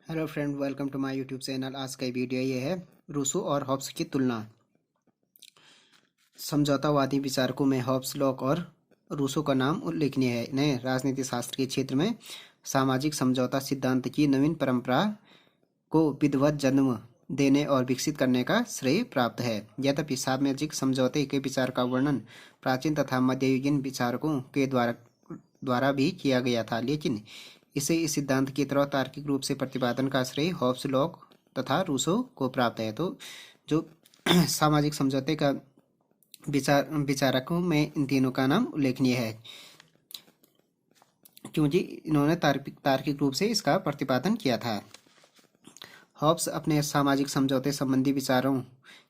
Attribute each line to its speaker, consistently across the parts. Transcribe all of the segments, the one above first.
Speaker 1: Hello friend, welcome to my YouTube channel. आज का video ये है रूसो और हॉब्स की तुलना। समझौतावादी विचारकों में हॉब्स, लॉक और रूसो का नाम उल्लेखनीय है। इन्हें राजनीति शास्त्र के क्षेत्र में सामाजिक समझौता सिद्धांत की नवीन परंपरा को विधिवत जन्म देने और विकसित करने का श्रेय प्राप्त है। यद्यपि सामाजिक समझौते के विचार का वर्णन प्राचीन तथा मध्ययुगीन विचारकों के द्वारा भी किया गया था, लेकिन इसे इस सिद्धांत की तरह तार्किक रूप से प्रतिपादन का श्रेय हॉब्स, लॉक तथा रूसो को प्राप्त है। तो जो सामाजिक समझौते का विचारकों में इन तीनों का नाम उल्लेखनीय है, क्योंकि इन्होंने तार्किक रूप से इसका प्रतिपादन किया था। हॉब्स अपने सामाजिक समझौते संबंधी विचारों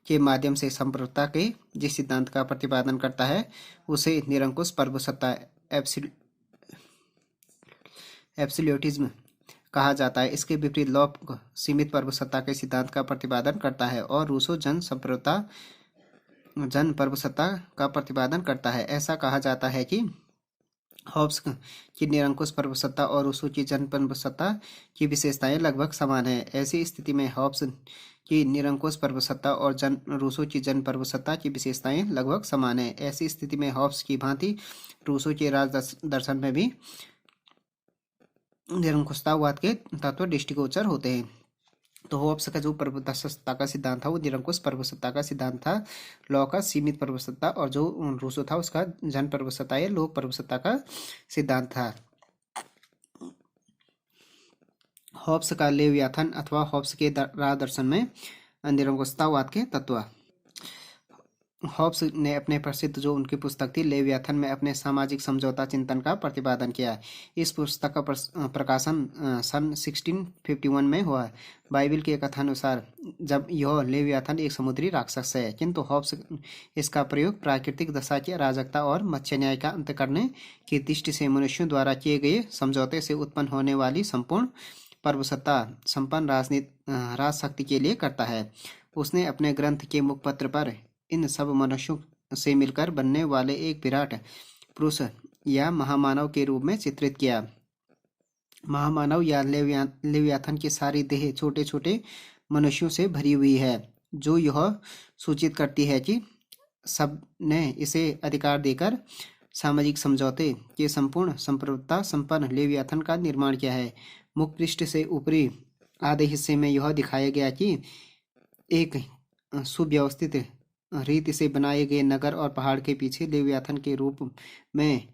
Speaker 1: के माध्यम से संप्रभुता के जिस सिद्धांत का प्रतिपादन करता है उसे निरंकुश प्रभुसत्ता एब्सोल्यूटिज्म कहा जाता है। इसके विपरीत लॉक सीमित प्रभुसत्ता के सिद्धांत का प्रतिपादन करता है और रूसो जन प्रभुसत्ता का प्रतिपादन करता है। ऐसा कहा जाता है कि हॉब्स की निरंकुश प्रभुसत्ता और रूसो की जन प्रभुसत्ता की विशेषताएं लगभग समान है। ऐसी स्थिति में हॉब्स की निरंकुश प्रभुसत्ता और रूसो की जन प्रभुसत्ता की विशेषताएं लगभग समान है। ऐसी स्थिति में हॉब्स की भांति रूसो के राज दर्शन में भी निरंकुशतावाद के तत्व दृष्टिगोचर होते हैं। तो हॉब्स का जो प्रभुसत्ता का सिद्धांत था वो निरंकुश प्रभुसत्ता का सिद्धांत था। लॉ का सीमित प्रभुसत्ता और जो रूसो था उसका जन प्रभुसत्ता या लोक प्रभुसत्ता का सिद्धांत था। हॉब्स का लेवियाथन अथवा हॉब्स के राज दर्शन में निरंकुशतावाद के तत्व। हॉब्स ने अपने प्रसिद्ध जो उनकी पुस्तक थी लेवियाथन में अपने सामाजिक समझौता चिंतन का प्रतिपादन किया। इस पुस्तक का प्रकाशन सन 1651 में हुआ। बाइबल के कथानुसार जब यह लेवियाथन एक समुद्री राक्षस है, किंतु हॉब्स इसका प्रयोग प्राकृतिक दशा की अराजकता और मत्स्य न्याय का अंत करने की दृष्टि से मनुष्यों द्वारा किए गए समझौते से उत्पन्न होने वाली संपूर्ण प्रभुसत्ता संपन्न राजशक्ति के लिए करता है। उसने अपने ग्रंथ के मुखपत्र पर इन सब मनुष्यों से मिलकर बनने वाले एक विराट पुरुष या महामानव के रूप में चित्रित किया। महामानव या लेवियाथन की सारी देह छोटे छोटे मनुष्यों से भरी हुई है, जो यह सूचित करती है कि सब ने इसे अधिकार देकर सामाजिक समझौते के संपूर्ण संप्रभुता संपन्न लेवियाथन का निर्माण किया है। मुख पृष्ठ से ऊपरी आधे हिस्से में यह दिखाया गया कि एक सुव्यवस्थित रीति से बनाए गए नगर और पहाड़ के पीछे लेवियाथन के रूप में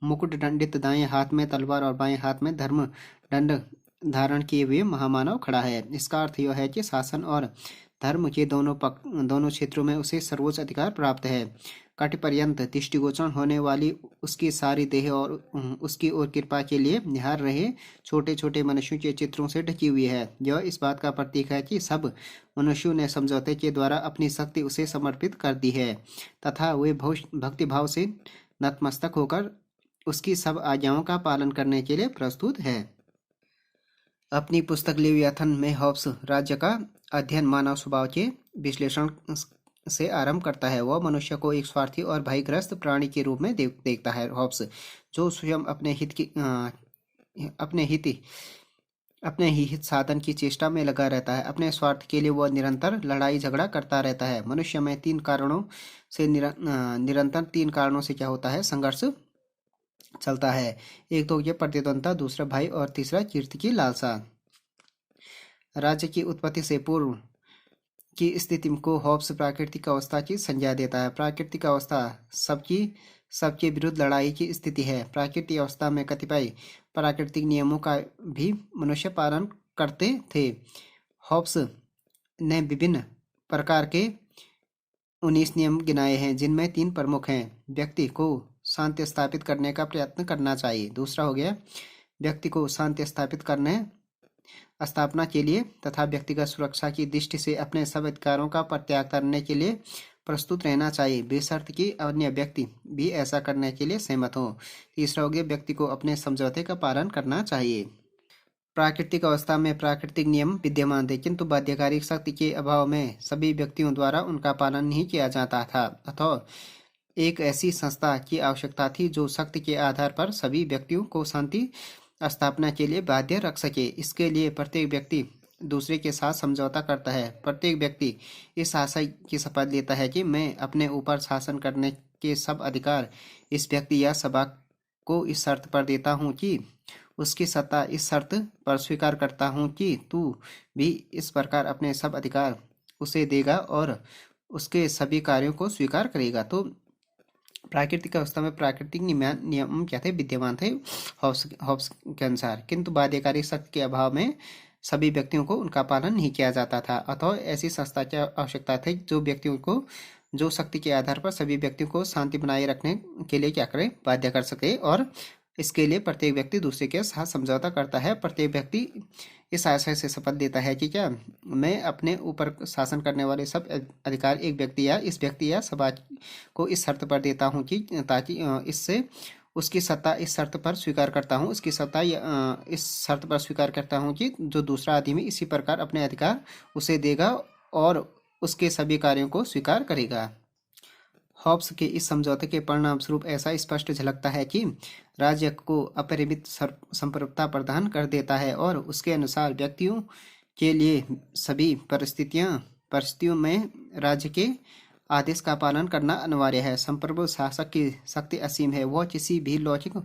Speaker 1: मुकुट दंडित दाएं हाथ में तलवार और बाएं हाथ में धर्म दंड धारण किए हुए महामानव खड़ा है। इसका अर्थ यह है कि शासन और धर्म के दोनों क्षेत्रों में उसे सर्वोच्च अधिकार प्राप्त है। कट पर्यंत दृष्टिगोचर होने वाली उसकी सारी देह और उसकी ओर कृपा के लिए निहार रहे छोटे छोटे मनुष्यों के चित्रों से ढकी हुई है। यह इस बात का प्रतीक है कि सब मनुष्यों ने समझौते के द्वारा अपनी शक्ति उसे समर्पित कर दी है तथा वे भक्तिभाव से नतमस्तक होकर उसकी सब आज्ञाओं का पालन करने के लिए प्रस्तुत है। अपनी पुस्तक लेवियाथन में हॉब्स राज्य का अध्ययन मानव स्वभाव के विश्लेषण से आरंभ करता है। वह मनुष्य को एक स्वार्थी और भयग्रस्त प्राणी के रूप में देखता है। हॉब्स जो स्वयं अपने ही हित साधन की चेष्टा में लगा रहता है। अपने स्वार्थ के लिए वह निरंतर लड़ाई झगड़ा करता रहता है। मनुष्य में निरंतर तीन कारणों से क्या होता है, संघर्ष चलता है। एक तो ये प्रतिद्वंद्विता, दूसरा भय और तीसरा कीर्ति की लालसा। राज्य की उत्पत्ति से पूर्व की स्थिति को हॉब्स प्राकृतिक अवस्था की संज्ञा देता है। प्राकृतिक अवस्था सबके विरुद्ध लड़ाई की स्थिति है। प्राकृतिक अवस्था में कतिपय प्राकृतिक नियमों का भी मनुष्य पालन करते थे। हॉब्स ने विभिन्न प्रकार के 19 नियम गिनाए हैं, जिनमें 3 प्रमुख हैं। व्यक्ति को शांति स्थापित करने का प्रयत्न करना चाहिए। दूसरा हो गया व्यक्ति को शांति स्थापना के लिए तथा व्यक्तिगत सुरक्षा की दृष्टि से अपने सब अधिकारों का परित्याग करने के लिए प्रस्तुत रहना चाहिए, बेशर्त कि अन्य व्यक्ति भी ऐसा करने के लिए सहमत हो। तीसरा हो गया व्यक्ति को अपने समझौते का पालन करना चाहिए। प्राकृतिक अवस्था में प्राकृतिक नियम विद्यमान थे, किंतु बाध्यकारी शक्ति के अभाव में सभी व्यक्तियों द्वारा उनका पालन नहीं किया जाता था। अतः एक ऐसी संस्था की आवश्यकता थी जो शक्ति के आधार पर सभी व्यक्तियों को शांति स्थापना के लिए बाध्य रख सके। इसके लिए प्रत्येक व्यक्ति दूसरे के साथ समझौता करता है। प्रत्येक व्यक्ति इस आशय की शपथ लेता है कि मैं अपने ऊपर शासन करने के सब अधिकार इस व्यक्ति या सभा को इस शर्त पर देता हूँ कि उसकी सत्ता इस शर्त पर स्वीकार करता हूँ कि तू भी इस प्रकार अपने सब अधिकार उसे देगा और उसके सभी कार्यों को स्वीकार करेगा। तो प्राकृतिक अवस्था में प्राकृतिक नियम क्या थे? विद्यमान थे हॉब्स के अनुसार, किंतु बाध्यकारी शक्ति के अभाव में सभी व्यक्तियों को उनका पालन नहीं किया जाता था। अतः ऐसी संस्था की आवश्यकता थी जो व्यक्तियों को जो शक्ति के आधार पर सभी व्यक्तियों को शांति बनाए रखने के लिए क्या करे? बाध्य कर सके। और इसके लिए प्रत्येक व्यक्ति दूसरे के साथ समझौता करता है। प्रत्येक व्यक्ति इस आशय से शपथ लेता है कि क्या मैं अपने ऊपर शासन करने वाले सब अधिकार एक व्यक्ति या इस व्यक्ति या समाज को इस शर्त पर देता हूँ कि ताकि इससे उसकी सत्ता इस शर्त पर स्वीकार करता हूँ उसकी सत्ता इस शर्त पर स्वीकार करता हूँ कि जो दूसरा आदमी इसी प्रकार अपने अधिकार उसे देगा और उसके सभी कार्यों को स्वीकार करेगा। हॉब्स के इस समझौते के परिणाम स्वरूप ऐसा स्पष्ट झलकता है कि राज्य को अपरिमित संप्रभुता प्रदान कर देता है और उसके अनुसार व्यक्तियों के लिए सभी परिस्थितियों में राज्य के आदेश का पालन करना अनिवार्य है। संप्रभु शासक की शक्ति असीम है, वह किसी भी लौकिक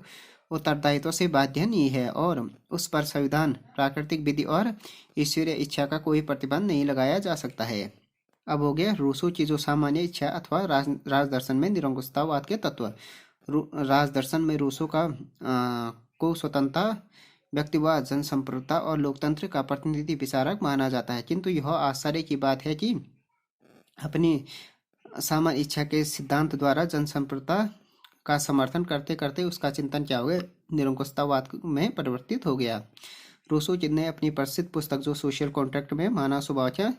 Speaker 1: उत्तरदायित्व से बाध्य नहीं है और उस पर संविधान, प्राकृतिक विधि और ईश्वरीय इच्छा का कोई प्रतिबंध नहीं लगाया जा सकता है। अब हो गया रूसो की जो सामान्य इच्छा अथवा राजदर्शन में निरंकुशतावाद के तत्व। राजदर्शन में रूसो को स्वतंत्रता, व्यक्तिवाद, जनसंप्रभुता और लोकतंत्र का प्रतिनिधि विचारक माना जाता है, किंतु यह आश्चर्य की बात है कि अपनी सामान्य इच्छा के सिद्धांत द्वारा जनसंप्रभुता का समर्थन करते करते उसका चिंतन क्या हो गया? निरंकुशतावाद में परिवर्तित हो गया। रूसो ने अपनी प्रसिद्ध पुस्तक जो सोशल कॉन्ट्रैक्ट में मानव स्वभाव का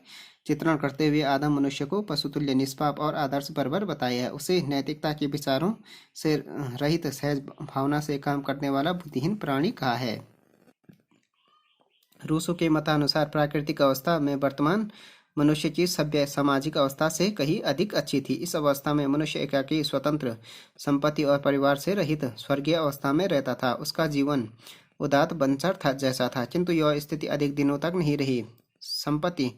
Speaker 1: चित्रण करते हुए आदम मनुष्य को पशुतुल्य, निष्पाप और आदर्श बराबर बताया है। उसे नैतिकता के विचारों से रहित सहज भावना से काम करने वाला बुद्धिहीन प्राणी कहा है। रूसो के मतानुसार प्राकृतिक अवस्था में वर्तमान मनुष्य की सभ्य सामाजिक अवस्था से कहीं अधिक अच्छी थी। इस अवस्था में मनुष्य एकाकी, स्वतंत्र, संपत्ति और परिवार से रहित स्वर्गीय अवस्था में रहता था। उसका जीवन उदात्त बंचर था जैसा था, किंतु यह स्थिति अधिक दिनों तक नहीं रही। संपत्ति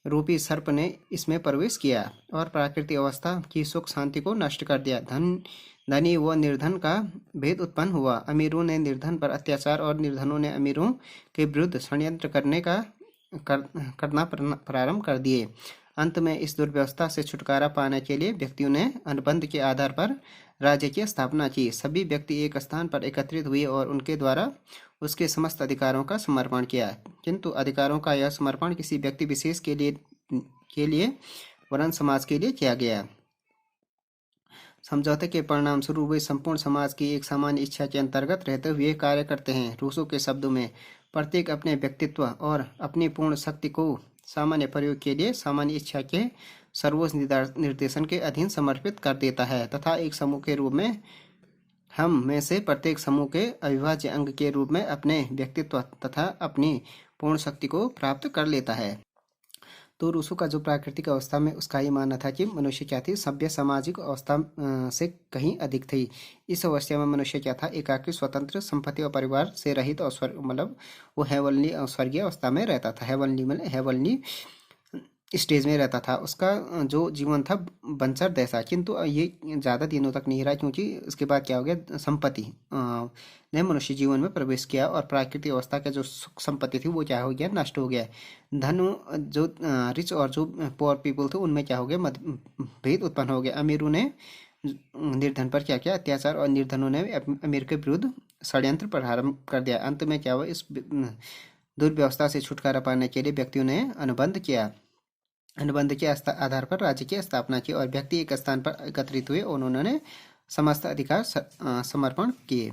Speaker 1: रूपी सर्प ने इसमें प्रवेश किया और प्राकृतिक अवस्था की सुख शांति को नष्ट कर दिया। धनी व निर्धन का भेद उत्पन्न हुआ। अमीरों ने निर्धन पर अत्याचार और निर्धनों ने अमीरों के विरुद्ध षड्यंत्र करना प्रारंभ कर दिए। अंत में इस दुर्व्यवस्था से छुटकारा पाने के लिए व्यक्तियों ने अनुबंध के आधार पर राज्य की स्थापना की। सभी व्यक्ति एक स्थान पर एकत्रित हुए और उनके द्वारा उसके समस्त अधिकारों का समर्पण किया, किंतु अधिकारों का यह समर्पण किसी व्यक्ति विशेष के लिए वरन समाज के लिए किया गया। समझौते के परिणाम स्वरूप वे संपूर्ण समाज की एक सामान्य इच्छा के अंतर्गत रहते हुए कार्य करते हैं। रूसो के शब्दों में प्रत्येक अपने व्यक्तित्व और अपनी पूर्ण शक्ति को सामान्य प्रयोग के लिए सामान्य इच्छा के सर्वोच्च निर्देशन के अधीन समर्पित कर देता है तथा एक समूह के रूप में हम में से प्रत्येक समूह के अविभाज्य अंग के रूप में अपने व्यक्तित्व तथा अपनी पूर्ण शक्ति को प्राप्त कर लेता है। तो रूसो का जो प्राकृतिक अवस्था में उसका ये मानना था कि मनुष्य क्या थी? सभ्य सामाजिक अवस्था से कहीं अधिक थी। इस अवस्था में मनुष्य क्या था? एकाकी, स्वतंत्र, संपत्ति और परिवार से रहित और मतलब वो हेवनली स्वर्गीय अवस्था में रहता था। हेवनली स्टेज में रहता था। उसका जो जीवन था बंचर जैसा, किंतु ये ज़्यादा दिनों तक नहीं रहा, क्योंकि उसके बाद क्या हो गया? संपत्ति ने मनुष्य जीवन में प्रवेश किया और प्राकृतिक अवस्था का जो सुख संपत्ति थी वो क्या हो गया? नष्ट हो गया। धन जो रिच और जो पुअर पीपल थे उनमें क्या हो गया? भेद उत्पन्न हो गया। अमीरों ने निर्धन पर क्या किया? अत्याचार और निर्धनों ने अमीर के विरुद्ध षड्यंत्र प्रारंभ कर दिया। अंत में क्या हुआ? इस दुर्व्यवस्था से छुटकारा पाने के लिए व्यक्तियों ने अनुबंध किया। अनुबंध के आधार पर राज्य की स्थापना की और व्यक्ति एक स्थान पर एकत्रित हुए और उन्होंने समस्त अधिकार समर्पण किए,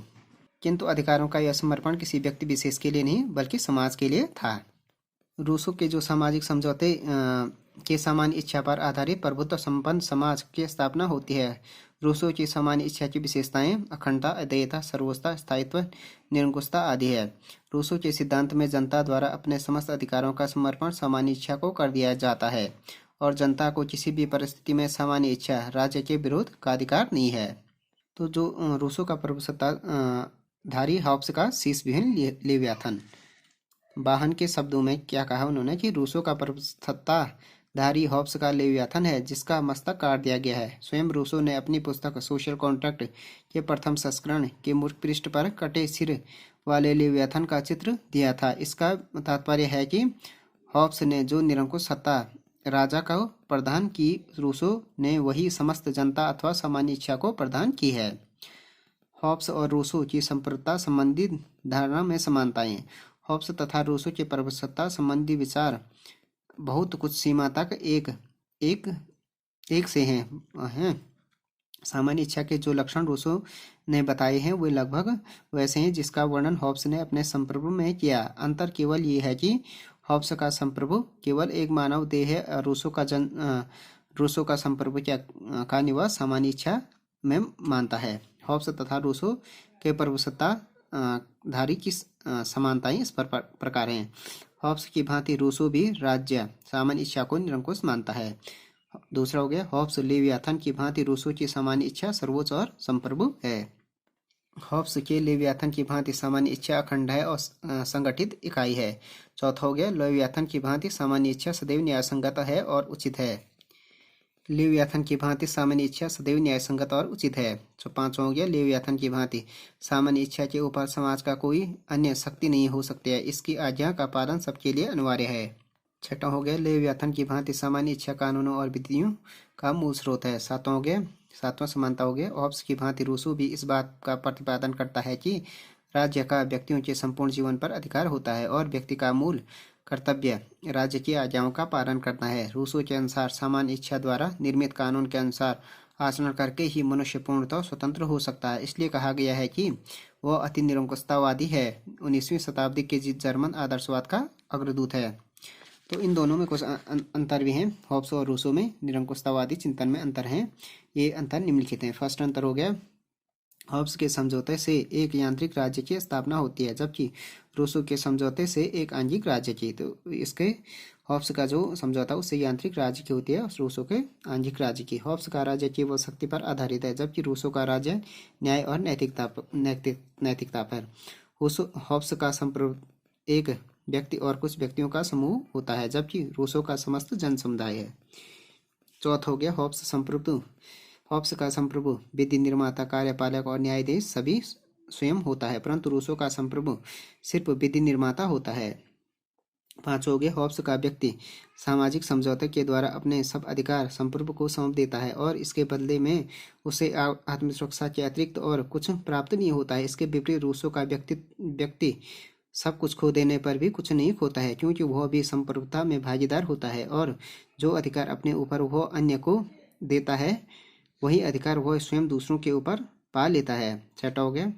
Speaker 1: किंतु अधिकारों का यह समर्पण किसी व्यक्ति विशेष के लिए नहीं बल्कि समाज के लिए था। रूसो के जो सामाजिक समझौते के सामान्य इच्छा पर आधारित प्रभुत्व संपन्न समाज की स्थापना होती है। रूसो की सामान्य इच्छा की विशेषताएं अखंडता, अद्वैतता, सर्वोच्चता, स्थायित्व, निरंकुशता आदि है। रूसो के सिद्धांत में जनता द्वारा अपने समस्त अधिकारों का समर्पण सामान्य इच्छा को कर दिया जाता है और जनता को किसी भी परिस्थिति में सामान्य इच्छा, राज्य के विरोध का अधिकार नहीं है। तो जो रूसो का प्रभुसत्ता धारी हॉब्स का शीश विहीन लेवियाथन। वाहन के शब्दों में क्या कहा उन्होंने कि रूसो का परमसत्ता धारी हॉब्स का लेवियाथन है जिसका मस्तक काट दिया गया है। स्वयं रूसो ने अपनी पुस्तक सोशल कॉन्ट्रैक्ट के प्रथम संस्करण के मुख पृष्ठ पर कटे सिर वाले लेवियाथन का चित्र दिया था। इसका तात्पर्य है कि हॉब्स ने जो निरंकुश सत्ता राजा को प्रदान की, रूसो ने वही समस्त जनता अथवा सामान्य इच्छा को प्रदान की है। हॉब्स और रूसो की संप्रभुता संबंधी धारणा में समानताएं। हॉब्स तथा रूसो के परमसत्ता संबंधी विचार बहुत कुछ सीमा तक एक से हैं। सामान्य इच्छा के जो लक्षण रूसो ने बताए हैं वे लगभग वैसे हैं जिसका वर्णन हॉब्स ने अपने संप्रभु में किया। अंतर केवल ये है कि हॉब्स का संप्रभु केवल एक मानव देह है और रूसो का संप्रभु का निवास सामान्य इच्छा में मानता है। हॉब्स तथा रूसो के परमसत्ता धारी की समानताएं इस प्रकार हैं। हॉब्स की भांति रूसो भी राज्य सामान्य इच्छा को निरंकुश मानता है। दूसरा हो गया हॉब्स लेवियाथन की भांति रूसो की सामान्य इच्छा सर्वोच्च और संप्रभु है। हॉब्स के लेवियाथन की भांति सामान्य इच्छा अखंड है और संगठित इकाई है। चौथा हो गया लेवियाथन की भांति सामान्य इच्छा सदैव न्यायसंगत है और उचित है। लेवियाथन की भांति सामान्य इच्छा सदैव न्यायसंगत और उचित है। तो पांचवा हो गया लेवियाथन की भांति सामान्य इच्छा के ऊपर समाज का कोई अन्य शक्ति नहीं हो सकती है, इसकी आज्ञा का पालन सबके लिए अनिवार्य है। छठा हो गया लेवियाथन की भांति सामान्य इच्छा कानूनों और विधियों का मूल स्रोत है। सातवां हो गया सातवां समानता हो गया हॉब्स की भांति रूसो भी इस बात का प्रतिपादन करता है कि राज्य का व्यक्तियों के संपूर्ण जीवन पर अधिकार होता है और व्यक्ति का मूल कर्तव्य राज्य की आज्ञाओं का पालन करना है। रूसो के अनुसार सामान्य इच्छा द्वारा निर्मित कानून के अनुसार आचरण करके ही मनुष्य पूर्णतः स्वतंत्र हो सकता है। इसलिए कहा गया है कि वह अति निरंकुशतावादी है। 19वीं शताब्दी के जर्मन आदर्शवाद का अग्रदूत है। तो इन दोनों में कुछ अंतर भी हैं। हॉब्स और रूसो में निरंकुशतावादी चिंतन में अंतर हैं। ये अंतर निम्नलिखित हैं। फर्स्ट अंतर हो गया हॉब्स के समझौते से एक यांत्रिक राज्य की स्थापना होती है जबकि रूसो के समझौते से एक आंशिक राज्य की। तो इसके हॉब्स का जो समझौता उससे यांत्रिक राज्य की होती है और रूसो के आंशिक राज्य की। हॉब्स का राज्य केवल शक्ति पर आधारित है जबकि रूसो का राज्य न्याय और नैतिकता पर। हॉब्स का संप्रभु एक व्यक्ति और कुछ व्यक्तियों का समूह होता है जबकि रूसो का समस्त जन समुदाय है। चौथा हो गया हॉब्स का संप्रभु विधि निर्माता कार्यपालक और न्यायाधीश सभी स्वयं होता है परंतु रूसो का संप्रभु सिर्फ विधि निर्माता होता है। पांचवा हो गया हॉब्स का व्यक्ति सामाजिक समझौते के द्वारा अपने सब अधिकार संप्रभु को सौंप देता है और इसके बदले में उसे आत्मसुरक्षा के अतिरिक्त और कुछ प्राप्त नहीं होता है। इसके विपरीत रूसो का व्यक्ति सब कुछ खो देने पर भी कुछ नहीं खोता है क्योंकि वह भी संप्रभुता में भागीदार होता है और जो अधिकार अपने ऊपर वह अन्य को देता है वही अधिकार वह स्वयं दूसरों के ऊपर पा लेता है। छठा हो गया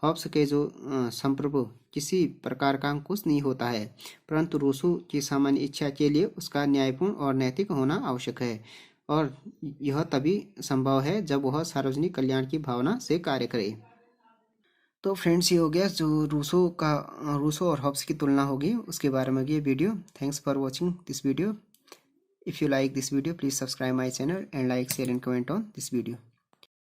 Speaker 1: हॉब्स के जो संप्रभु किसी प्रकार का अंकुश नहीं होता है परंतु रूसो की सामान्य इच्छा के लिए उसका न्यायपूर्ण और नैतिक होना आवश्यक है और यह तभी संभव है जब वह सार्वजनिक कल्याण की भावना से कार्य करे। तो फ्रेंड्स ये हो गया जो रूसो और हॉब्स की तुलना होगी उसके बारे में ये video. Thanks for watching this video. If you like this video please subscribe my channel and like share and comment on this video.